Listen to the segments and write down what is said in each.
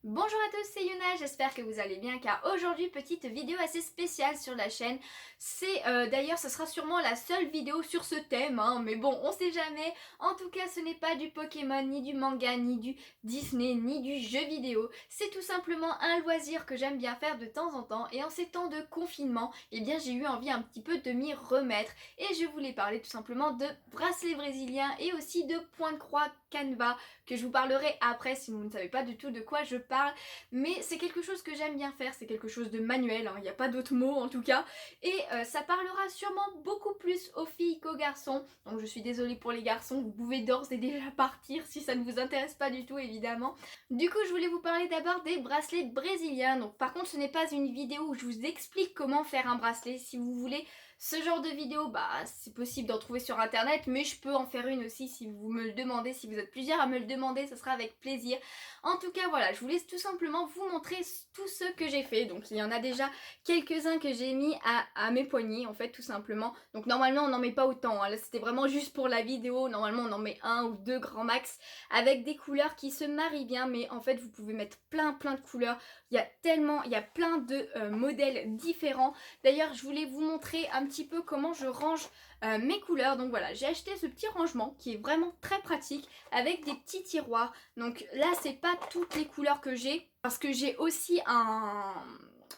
Bonjour à tous, c'est Yuna, j'espère que vous allez bien car aujourd'hui petite vidéo assez spéciale sur la chaîne. C'est d'ailleurs ce sera sûrement la seule vidéo sur ce thème, hein, mais bon on sait jamais. En tout cas ce n'est pas du Pokémon, ni du manga, ni du Disney, ni du jeu vidéo. C'est tout simplement un loisir que j'aime bien faire de temps en temps et en ces temps de confinement, eh bien j'ai eu envie un petit peu de m'y remettre et je voulais parler tout simplement de bracelets brésiliens et aussi de points de croix Canva que je vous parlerai après si vous ne savez pas du tout de quoi je parle, mais c'est quelque chose que j'aime bien faire, c'est quelque chose de manuel, hein, il n'y a pas d'autre mot en tout cas, et ça parlera sûrement beaucoup plus aux filles qu'aux garçons, donc je suis désolée pour les garçons, vous pouvez d'ores et déjà partir si ça ne vous intéresse pas du tout évidemment. Du coup je voulais vous parler d'abord des bracelets brésiliens, donc par contre ce n'est pas une vidéo où je vous explique comment faire un bracelet, si vous voulez ce genre de vidéo, bah c'est possible d'en trouver sur internet, mais je peux en faire une aussi si vous me le demandez, si vous êtes plusieurs à me le demander, ce sera avec plaisir. En tout cas voilà, je voulais tout simplement vous montrer tout ce que j'ai fait. Donc il y en a déjà quelques-uns que j'ai mis à mes poignets en fait tout simplement. Donc normalement on n'en met pas autant, hein. Là c'était vraiment juste pour la vidéo, normalement on en met un ou deux grand max avec des couleurs qui se marient bien, mais en fait vous pouvez mettre plein de couleurs. Il y a plein de modèles différents. D'ailleurs je voulais vous montrer un petit peu comment je range mes couleurs. Donc voilà, j'ai acheté ce petit rangement qui est vraiment très pratique avec des petits tiroirs. Donc là c'est pas toutes les couleurs que j'ai parce que j'ai aussi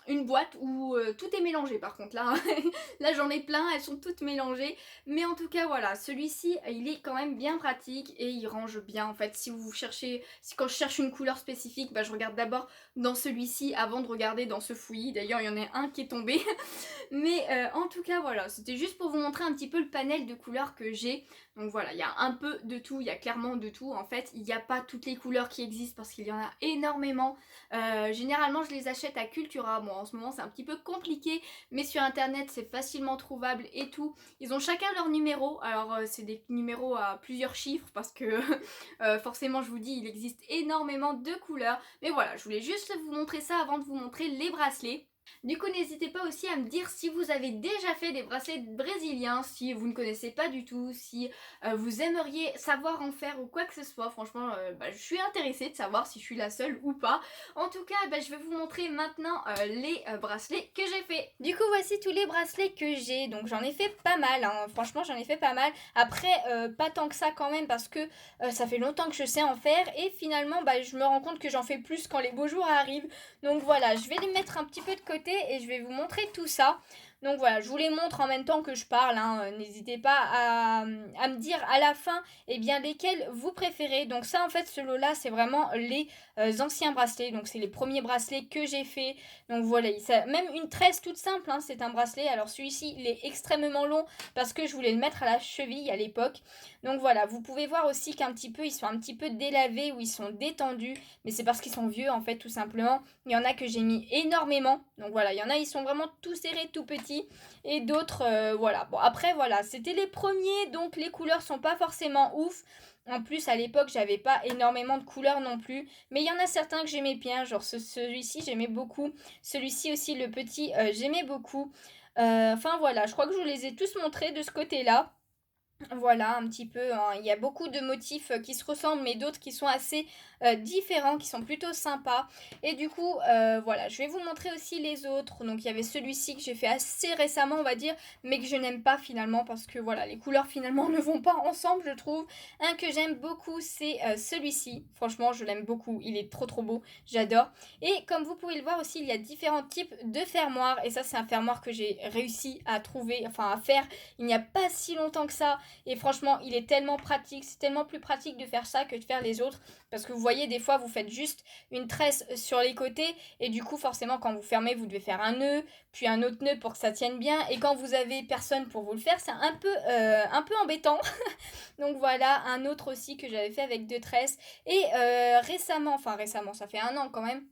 une boîte où tout est mélangé par contre là. Là j'en ai plein, elles sont toutes mélangées. Mais en tout cas voilà, celui-ci il est quand même bien pratique et il range bien en fait. Si vous cherchez, quand je cherche une couleur spécifique, bah, je regarde d'abord dans celui-ci avant de regarder dans ce fouillis. D'ailleurs il y en a un qui est tombé. Mais en tout cas voilà, c'était juste pour vous montrer un petit peu le panel de couleurs que j'ai. Donc voilà, il y a un peu de tout, il y a clairement de tout. En fait, il n'y a pas toutes les couleurs qui existent parce qu'il y en a énormément. Généralement, je les achète à Cultura. Bon, en ce moment, c'est un petit peu compliqué, mais sur internet, c'est facilement trouvable et tout. Ils ont chacun leur numéro. Alors, c'est des numéros à plusieurs chiffres parce que forcément, je vous dis, il existe énormément de couleurs. Mais voilà, je voulais juste vous montrer ça avant de vous montrer les bracelets. Du coup, n'hésitez pas aussi à me dire si vous avez déjà fait des bracelets brésiliens, si vous ne connaissez pas du tout, si vous aimeriez savoir en faire ou quoi que ce soit. Franchement, je suis intéressée de savoir si je suis la seule ou pas. En tout cas, je vais vous montrer maintenant les bracelets que j'ai fait. Du coup, voici tous les bracelets que j'ai. Donc, j'en ai fait pas mal, hein. Franchement, j'en ai fait pas mal. Après, pas tant que ça quand même parce que ça fait longtemps que je sais en faire. Et finalement, je me rends compte que j'en fais plus quand les beaux jours arrivent. Donc voilà, je vais les mettre un petit peu de côté et je vais vous montrer tout ça. Donc voilà, je vous les montre en même temps que je parle, hein. N'hésitez pas à me dire à la fin lesquels vous préférez. Donc ça en fait ce lot là c'est vraiment les anciens bracelets. Donc c'est les premiers bracelets que j'ai fait. Donc voilà, même une tresse toute simple, hein, c'est un bracelet. Alors celui-ci il est extrêmement long parce que je voulais le mettre à la cheville à l'époque. Donc voilà, vous pouvez voir aussi qu'un petit peu ils sont un petit peu délavés ou ils sont détendus. Mais c'est parce qu'ils sont vieux en fait tout simplement. Il y en a que j'ai mis énormément. Donc voilà, il y en a ils sont vraiment tout serrés, tout petits. Et d'autres, voilà. Bon après voilà, c'était les premiers, donc les couleurs sont pas forcément ouf. En plus, à l'époque, j'avais pas énormément de couleurs non plus. Mais il y en a certains que j'aimais bien. Genre celui-ci, j'aimais beaucoup. Celui-ci aussi, le petit, j'aimais beaucoup. Enfin voilà, je crois que je vous les ai tous montrés de ce côté-là. Voilà, un petit peu, hein. Il y a beaucoup de motifs qui se ressemblent, mais d'autres qui sont assez différents, qui sont plutôt sympas. Et du coup, voilà, je vais vous montrer aussi les autres. Donc, il y avait celui-ci que j'ai fait assez récemment, on va dire, mais que je n'aime pas finalement, parce que voilà, les couleurs finalement ne vont pas ensemble, je trouve. Un que j'aime beaucoup, c'est celui-ci. Franchement, je l'aime beaucoup. Il est trop beau. J'adore. Et comme vous pouvez le voir aussi, il y a différents types de fermoirs. Et ça, c'est un fermoir que j'ai réussi à trouver, enfin à faire il n'y a pas si longtemps que ça. Et franchement, il est tellement pratique. C'est tellement plus pratique de faire ça que de faire les autres. Parce que vous voyez, des fois, vous faites juste une tresse sur les côtés. Et du coup, forcément, quand vous fermez, vous devez faire un nœud, puis un autre nœud pour que ça tienne bien. Et quand vous avez personne pour vous le faire, c'est un peu embêtant. Donc voilà, un autre aussi que j'avais fait avec deux tresses. Et récemment, ça fait un an quand même.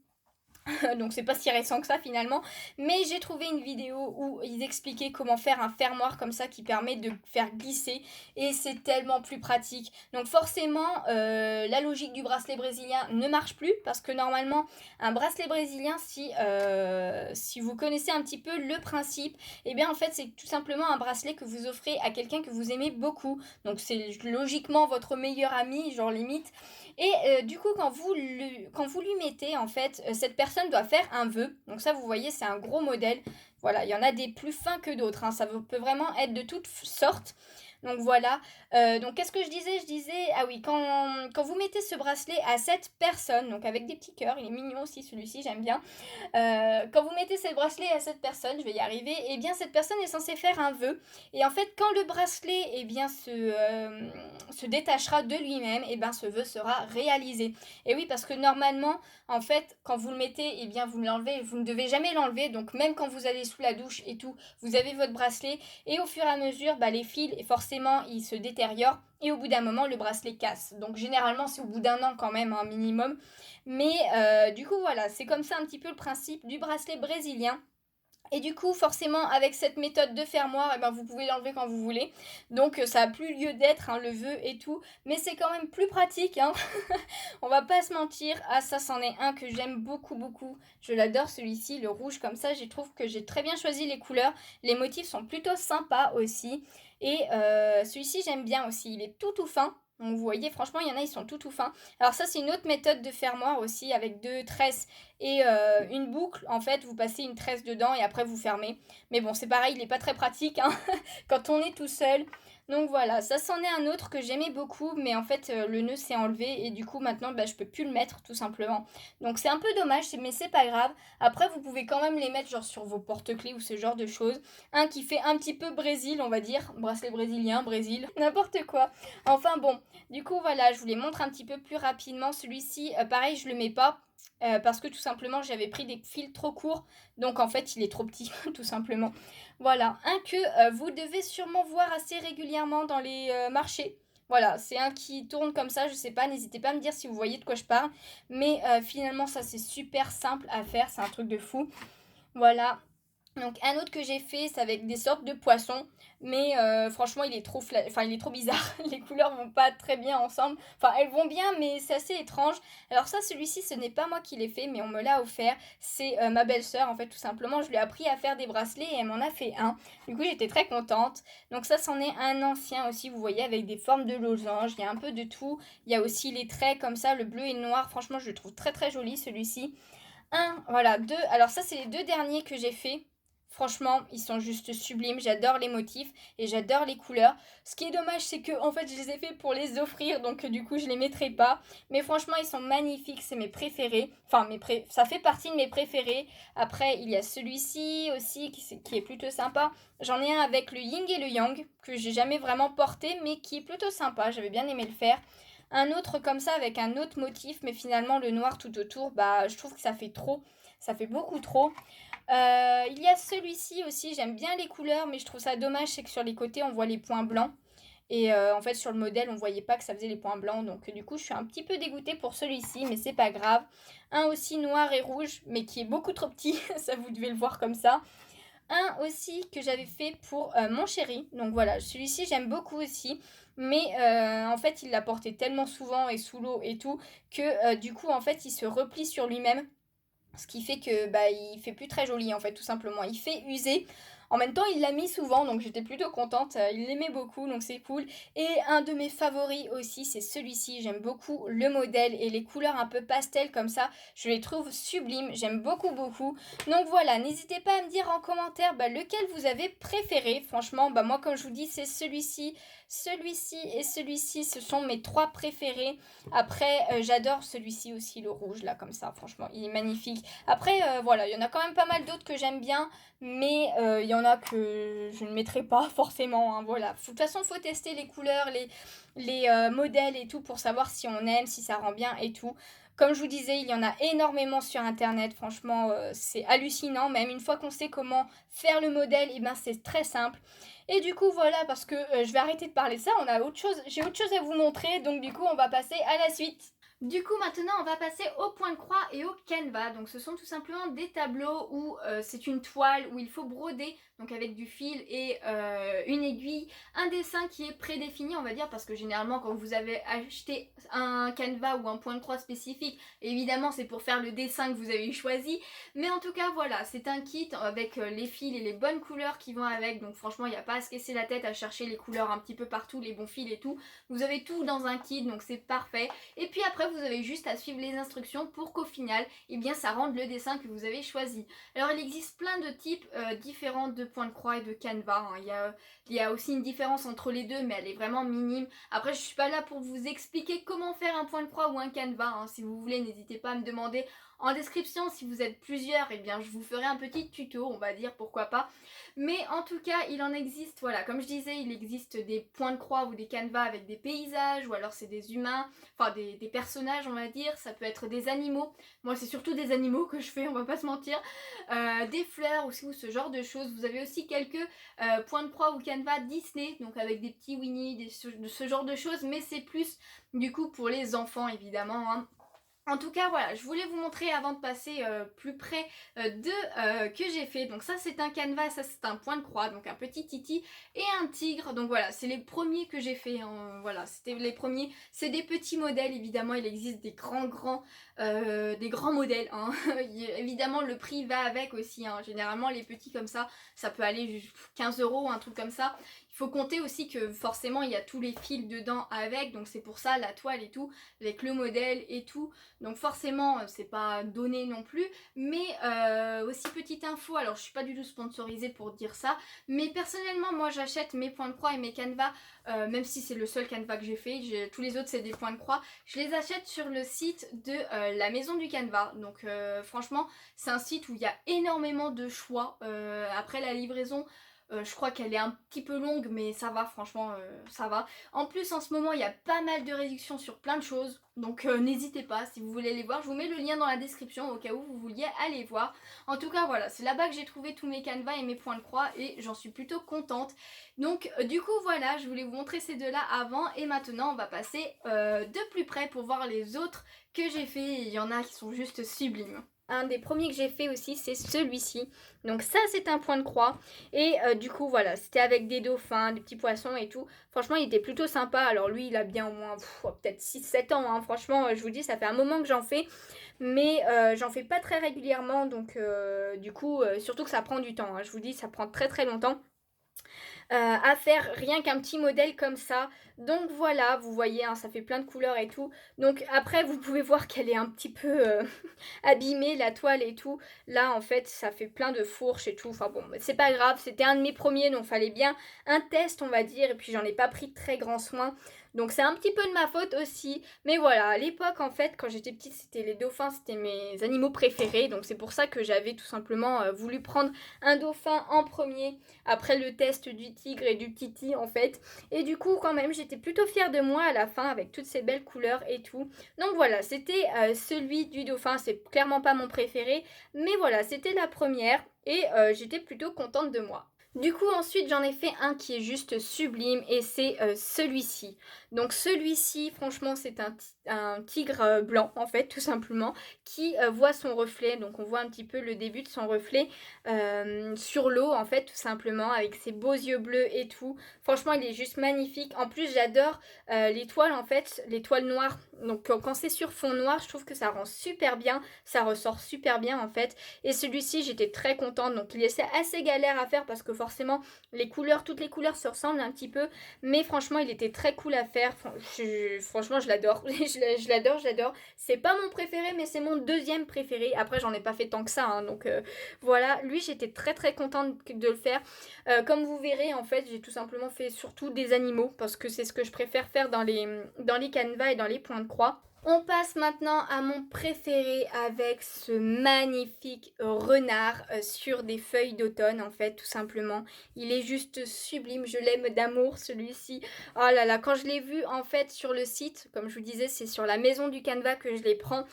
Donc c'est pas si récent que ça finalement, mais j'ai trouvé une vidéo où ils expliquaient comment faire un fermoir comme ça qui permet de faire glisser et c'est tellement plus pratique. Donc forcément, la logique du bracelet brésilien ne marche plus parce que normalement un bracelet brésilien, si vous connaissez un petit peu le principe, eh bien en fait c'est tout simplement un bracelet que vous offrez à quelqu'un que vous aimez beaucoup. Donc c'est logiquement votre meilleur ami, genre limite. Et du coup, quand vous lui mettez, en fait, cette personne doit faire un vœu. Donc ça, vous voyez, c'est un gros modèle. Voilà, il y en a des plus fins que d'autres, hein. Ça peut vraiment être de toutes sortes. Donc voilà. Donc qu'est-ce que je disais? Je disais, ah oui, quand vous mettez ce bracelet à cette personne, donc avec des petits cœurs, il est mignon aussi celui-ci, j'aime bien. Quand vous mettez ce bracelet à cette personne, je vais y arriver, et bien cette personne est censée faire un vœu. Et en fait, quand le bracelet se détachera de lui-même, et bien ce vœu sera réalisé. Et oui, parce que normalement, en fait, quand vous le mettez, et bien vous l'enlevez, vous ne devez jamais l'enlever. Donc même quand vous allez sous la douche et tout, vous avez votre bracelet. Et au fur et à mesure, les fils, forcément, ils se détériorent. Et au bout d'un moment, le bracelet casse. Donc généralement, c'est au bout d'un an quand même, un minimum. Mais du coup, voilà, c'est comme ça un petit peu le principe du bracelet brésilien. Et du coup, forcément, avec cette méthode de fermoir, eh ben, vous pouvez l'enlever quand vous voulez. Donc, ça n'a plus lieu d'être, hein, le vœu et tout. Mais c'est quand même plus pratique, hein. On va pas se mentir. Ah, ça, c'en est un que j'aime beaucoup, beaucoup. Je l'adore, celui-ci, le rouge, comme ça. Je trouve que j'ai très bien choisi les couleurs. Les motifs sont plutôt sympas aussi. Et celui-ci, j'aime bien aussi. Il est tout fin. Donc, vous voyez, franchement, il y en a, ils sont tout fins. Alors ça, c'est une autre méthode de fermoir aussi, avec deux tresses et une boucle. En fait, vous passez une tresse dedans et après, vous fermez. Mais bon, c'est pareil, il n'est pas très pratique, hein, quand on est tout seul. Donc voilà, ça c'en est un autre que j'aimais beaucoup, mais en fait le nœud s'est enlevé et du coup maintenant je peux plus le mettre tout simplement. Donc c'est un peu dommage, mais c'est pas grave. Après vous pouvez quand même les mettre genre sur vos porte-clés ou ce genre de choses. Un qui fait un petit peu Brésil, on va dire, bracelet brésilien, Brésil, n'importe quoi. Enfin bon, du coup voilà, je vous les montre un petit peu plus rapidement. Celui-ci, pareil, je le mets pas. Parce que tout simplement j'avais pris des fils trop courts, donc en fait il est trop petit tout simplement. Voilà, un que vous devez sûrement voir assez régulièrement dans les marchés. Voilà, c'est un qui tourne comme ça, je sais pas, n'hésitez pas à me dire si vous voyez de quoi je parle. Mais finalement ça c'est super simple à faire, c'est un truc de fou. Voilà, donc un autre que j'ai fait, c'est avec des sortes de poissons, mais franchement il est trop bizarre. Les couleurs vont pas très bien ensemble. Enfin elles vont bien, mais c'est assez étrange. Alors ça, celui-ci, ce n'est pas moi qui l'ai fait, mais on me l'a offert. C'est ma belle-sœur en fait, tout simplement. Je lui ai appris à faire des bracelets et elle m'en a fait un. Du coup j'étais très contente. Donc ça, c'en est un ancien aussi, vous voyez, avec des formes de losange. Il y a un peu de tout. Il y a aussi les traits comme ça, le bleu et le noir. Franchement, je le trouve très très joli celui-ci. Un, voilà, deux. Alors ça, c'est les deux derniers que j'ai fait. Franchement, ils sont juste sublimes. J'adore les motifs et j'adore les couleurs. Ce qui est dommage, c'est que en fait, je les ai fait pour les offrir, donc du coup, je les mettrai pas. Mais franchement, ils sont magnifiques. C'est mes préférés. Enfin, ça fait partie de mes préférés. Après, il y a celui-ci aussi qui est plutôt sympa. J'en ai un avec le yin et le yang que j'ai jamais vraiment porté, mais qui est plutôt sympa. J'avais bien aimé le faire. Un autre comme ça avec un autre motif, mais finalement le noir tout autour, je trouve que ça fait trop, ça fait beaucoup trop. Il y a celui-ci aussi, j'aime bien les couleurs, mais je trouve ça dommage, c'est que sur les côtés on voit les points blancs. Et en fait sur le modèle on voyait pas que ça faisait les points blancs, donc du coup je suis un petit peu dégoûtée pour celui-ci, mais c'est pas grave. Un aussi noir et rouge, mais qui est beaucoup trop petit, ça vous devez le voir comme ça. Un aussi que j'avais fait pour mon chéri. Donc voilà, celui-ci j'aime beaucoup aussi. Mais en fait, il l'a porté tellement souvent et sous l'eau et tout que du coup, en fait, il se replie sur lui-même. Ce qui fait que il fait plus très joli en fait, tout simplement. Il fait user. En même temps, il l'a mis souvent, donc j'étais plutôt contente. Il l'aimait beaucoup, donc c'est cool. Et un de mes favoris aussi, c'est celui-ci. J'aime beaucoup le modèle et les couleurs un peu pastel comme ça. Je les trouve sublimes. J'aime beaucoup, beaucoup. Donc voilà, n'hésitez pas à me dire en commentaire lequel vous avez préféré. Franchement, moi, comme je vous dis, c'est celui-ci, celui-ci et celui-ci. Ce sont mes trois préférés. Après, j'adore celui-ci aussi, le rouge, là, comme ça. Franchement, il est magnifique. Après, voilà, il y en a quand même pas mal d'autres que j'aime bien, mais il y en a que je ne mettrai pas forcément, hein, voilà. De toute façon, il faut tester les couleurs, les modèles et tout pour savoir si on aime, si ça rend bien et tout. Comme je vous disais, il y en a énormément sur internet, franchement, c'est hallucinant. Même une fois qu'on sait comment faire le modèle, et c'est très simple. Et du coup, voilà, parce que je vais arrêter de parler de ça, j'ai autre chose à vous montrer, donc du coup, on va passer à la suite. Du coup, maintenant, on va passer au point de croix et au canevas. Donc, ce sont tout simplement des tableaux où c'est une toile où il faut broder, donc avec du fil et une aiguille, un dessin qui est prédéfini, on va dire, parce que généralement, quand vous avez acheté un canevas ou un point de croix spécifique, évidemment, c'est pour faire le dessin que vous avez choisi. Mais en tout cas, voilà, c'est un kit avec les fils et les bonnes couleurs qui vont avec. Donc, franchement, il n'y a pas à se casser la tête à chercher les couleurs un petit peu partout, les bons fils et tout. Vous avez tout dans un kit, donc c'est parfait. Et puis après, vous avez juste à suivre les instructions pour qu'au final, eh bien, ça rende le dessin que vous avez choisi. Alors, il existe plein de types différents de points de croix et de canevas. Hein. Il y a aussi une différence entre les deux, mais elle est vraiment minime. Après, je suis pas là pour vous expliquer comment faire un point de croix ou un canevas. Hein. Si vous voulez, n'hésitez pas à me demander en description. Si vous êtes plusieurs, eh bien, je vous ferai un petit tuto, on va dire, pourquoi pas. Mais en tout cas, il en existe, voilà, comme je disais, il existe des points de croix ou des canevas avec des paysages, ou alors c'est des humains, enfin des personnages, on va dire, ça peut être des animaux. Moi, c'est surtout des animaux que je fais, on va pas se mentir. Des fleurs aussi, ou ce genre de choses. Vous avez aussi quelques points de croix ou canevas Disney, donc avec des petits Winnie, ce genre de choses, mais c'est plus du coup pour les enfants, évidemment, hein. En tout cas, voilà, je voulais vous montrer avant de passer plus près que j'ai fait. Donc ça, c'est un canevas, ça c'est un point de croix, donc un petit titi et un tigre. Donc voilà, c'est les premiers que j'ai fait. Hein. Voilà, c'était les premiers. C'est des petits modèles, évidemment, il existe des des grands modèles. Hein. Évidemment, le prix va avec aussi. Hein. Généralement, les petits comme ça peut aller jusqu'à 15 €, un truc comme ça. Il faut compter aussi que forcément, il y a tous les fils dedans avec, donc c'est pour ça la toile et tout, avec le modèle et tout. Donc forcément, c'est pas donné non plus. Mais aussi petite info, alors je suis pas du tout sponsorisée pour dire ça, mais personnellement, moi j'achète mes points de croix et mes canevas, même si c'est le seul canevas que j'ai fait, tous les autres c'est des points de croix, je les achète sur le site de la maison du canevas. Donc franchement, c'est un site où il y a énormément de choix. Après la livraison, je crois qu'elle est un petit peu longue, mais ça va, franchement, ça va. En plus, en ce moment, il y a pas mal de réductions sur plein de choses. Donc n'hésitez pas, si vous voulez les voir, je vous mets le lien dans la description au cas où vous vouliez aller voir. En tout cas, voilà, c'est là-bas que j'ai trouvé tous mes canevas et mes points de croix et j'en suis plutôt contente. Donc du coup, voilà, je voulais vous montrer ces deux-là avant et maintenant, on va passer de plus près pour voir les autres que j'ai fait. Il y en a qui sont juste sublimes. Un des premiers que j'ai fait aussi, c'est celui-ci. Donc ça, c'est un point de croix. Et du coup, voilà, c'était avec des dauphins, des petits poissons et tout. Franchement, il était plutôt sympa. Alors lui, il a bien au moins peut-être 6-7 ans. Hein. Franchement, je vous dis, ça fait un moment que j'en fais. Mais j'en fais pas très régulièrement. Donc du coup, surtout que ça prend du temps. Hein. Je vous dis, ça prend très très longtemps. À faire rien qu'un petit modèle comme ça. Donc voilà, vous voyez, hein, ça fait plein de couleurs et tout. Donc après, vous pouvez voir qu'elle est un petit peu abîmée, la toile et tout. Là, en fait, ça fait plein de fourches et tout. Enfin bon, c'est pas grave, c'était un de mes premiers, donc fallait bien un test, on va dire. Et puis j'en ai pas pris très grand soin. Donc c'est un petit peu de ma faute aussi. Mais voilà, à l'époque, en fait, quand j'étais petite, c'était les dauphins, c'était mes animaux préférés. Donc c'est pour ça que j'avais tout simplement voulu prendre un dauphin en premier, après le test du tigre et du titi, en fait. Et du coup, quand même, j'étais plutôt fière de moi à la fin, avec toutes ces belles couleurs et tout. Donc voilà, c'était celui du dauphin. C'est clairement pas mon préféré. Mais voilà, c'était la première. Et j'étais plutôt contente de moi. Du coup, ensuite, j'en ai fait un qui est juste sublime et c'est celui-ci. Donc celui-ci, franchement, c'est un tigre blanc, en fait, tout simplement, qui voit son reflet. Donc on voit un petit peu le début de son reflet sur l'eau, en fait, tout simplement, avec ses beaux yeux bleus et tout. Franchement, il est juste magnifique. En plus, j'adore les toiles, en fait, les toiles noires. Donc quand c'est sur fond noir, je trouve que ça rend super bien, ça ressort super bien, en fait. Et celui-ci, j'étais très contente. Donc il est assez galère à faire parce que forcément, toutes les couleurs se ressemblent un petit peu. Mais franchement, il était très cool à faire. Franchement, je l'adore. je l'adore. C'est pas mon préféré, mais c'est mon deuxième préféré. Après, j'en ai pas fait tant que ça. Hein, donc voilà, lui, j'étais très très contente de le faire. Comme vous verrez, en fait, j'ai tout simplement fait surtout des animaux. Parce que c'est ce que je préfère faire dans les canevas et dans les points de croix. On passe maintenant à mon préféré avec ce magnifique renard sur des feuilles d'automne, en fait, tout simplement. Il est juste sublime, je l'aime d'amour celui-ci. Oh là là, quand je l'ai vu en fait sur le site, comme je vous disais, c'est sur la maison du canevas que je les prends.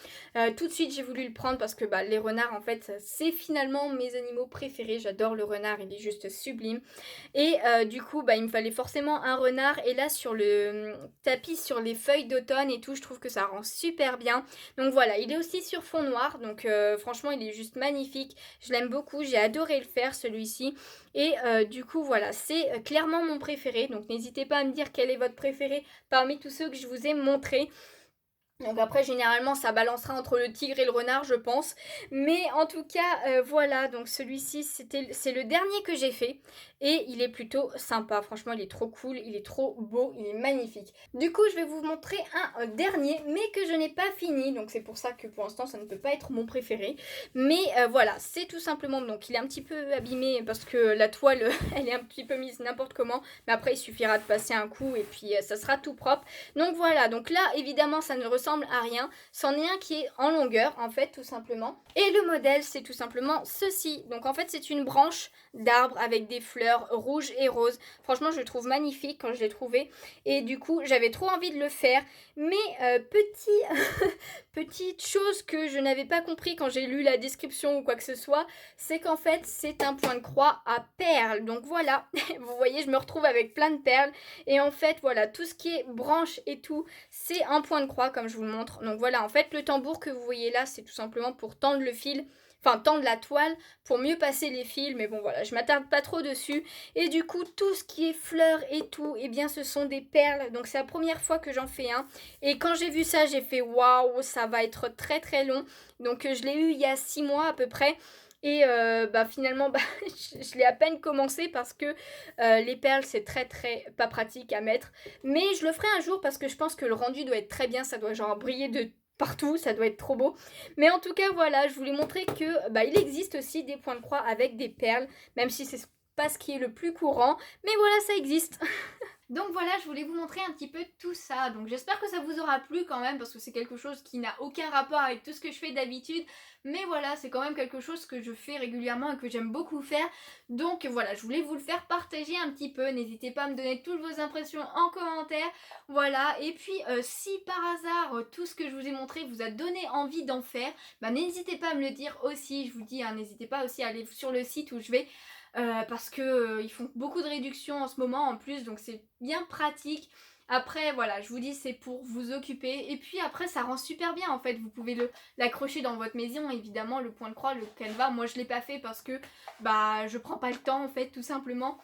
Tout de suite j'ai voulu le prendre parce que les renards en fait c'est finalement mes animaux préférés. J'adore le renard, il est juste sublime. Et du coup il me fallait forcément un renard. Et là sur le tapis, sur les feuilles d'automne et tout, je trouve que ça rend rend super bien. Donc voilà, il est aussi sur fond noir, donc franchement il est juste magnifique. Je l'aime beaucoup, j'ai adoré le faire celui-ci. Et du coup voilà, c'est clairement mon préféré. Donc n'hésitez pas à me dire quel est votre préféré parmi tous ceux que je vous ai montrés. Donc après généralement ça balancera entre le tigre et le renard je pense. Mais en tout cas voilà, donc celui-ci c'est le dernier que j'ai fait. Et il est plutôt sympa, franchement il est trop cool, il est trop beau, il est magnifique. Du coup je vais vous montrer un dernier mais que je n'ai pas fini. Donc c'est pour ça que pour l'instant ça ne peut pas être mon préféré. Mais voilà, c'est tout simplement, donc il est un petit peu abîmé parce que la toile elle est un petit peu mise n'importe comment. Mais après il suffira de passer un coup et puis ça sera tout propre. Donc voilà, donc là évidemment ça ne ressemble à rien, c'en est un qui est en longueur en fait tout simplement. Et le modèle c'est tout simplement ceci. Donc en fait c'est une branche d'arbre avec des fleurs rouges et roses. Franchement je le trouve magnifique quand je l'ai trouvé. Et du coup j'avais trop envie de le faire. Mais petite chose que je n'avais pas compris quand j'ai lu la description ou quoi que ce soit, c'est qu'en fait c'est un point de croix à perles. Donc voilà, vous voyez je me retrouve avec plein de perles. Et en fait voilà, tout ce qui est branche et tout, c'est un point de croix comme je vous le montre. Donc voilà, en fait le tambour que vous voyez là, c'est tout simplement pour tendre le fil, enfin tendre la toile pour mieux passer les fils. Mais bon voilà, je m'attarde pas trop dessus. Et du coup tout ce qui est fleurs et tout, eh bien ce sont des perles. Donc c'est la première fois que j'en fais un. Et quand j'ai vu ça, j'ai fait waouh, ça va être très très long. Donc je l'ai eu il y a 6 mois à peu près. Et finalement je l'ai à peine commencé parce que les perles c'est très très pas pratique à mettre. Mais je le ferai un jour parce que je pense que le rendu doit être très bien, ça doit genre briller de partout, ça doit être trop beau. Mais en tout cas voilà, je voulais montrer que il existe aussi des points de croix avec des perles, même si c'est pas ce qui est le plus courant. Mais voilà, ça existe. Donc voilà, je voulais vous montrer un petit peu tout ça. Donc j'espère que ça vous aura plu quand même parce que c'est quelque chose qui n'a aucun rapport avec tout ce que je fais d'habitude. Mais voilà, c'est quand même quelque chose que je fais régulièrement et que j'aime beaucoup faire. Donc voilà, je voulais vous le faire partager un petit peu. N'hésitez pas à me donner toutes vos impressions en commentaire. Voilà, et puis si par hasard tout ce que je vous ai montré vous a donné envie d'en faire, n'hésitez pas à me le dire aussi. Je vous dis, n'hésitez pas aussi à aller sur le site où je vais. Parce que ils font beaucoup de réductions en ce moment en plus, donc c'est bien pratique. Après voilà, je vous dis c'est pour vous occuper. Et puis après ça rend super bien en fait. Vous pouvez l'accrocher dans votre maison, évidemment le point de croix, le canevas. Moi je l'ai pas fait parce que je prends pas le temps en fait tout simplement.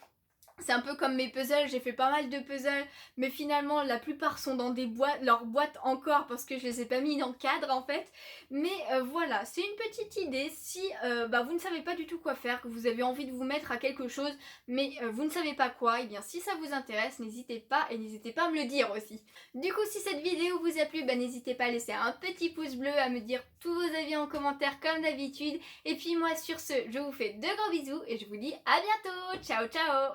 C'est un peu comme mes puzzles, j'ai fait pas mal de puzzles, mais finalement la plupart sont dans des boîtes, leurs boîtes encore parce que je les ai pas mis dans le cadre en fait. Mais voilà, c'est une petite idée si vous ne savez pas du tout quoi faire, que vous avez envie de vous mettre à quelque chose, mais vous ne savez pas quoi, et bien si ça vous intéresse, n'hésitez pas et n'hésitez pas à me le dire aussi. Du coup si cette vidéo vous a plu, n'hésitez pas à laisser un petit pouce bleu, à me dire tous vos avis en commentaire comme d'habitude. Et puis moi sur ce, je vous fais de gros bisous et je vous dis à bientôt, ciao ciao.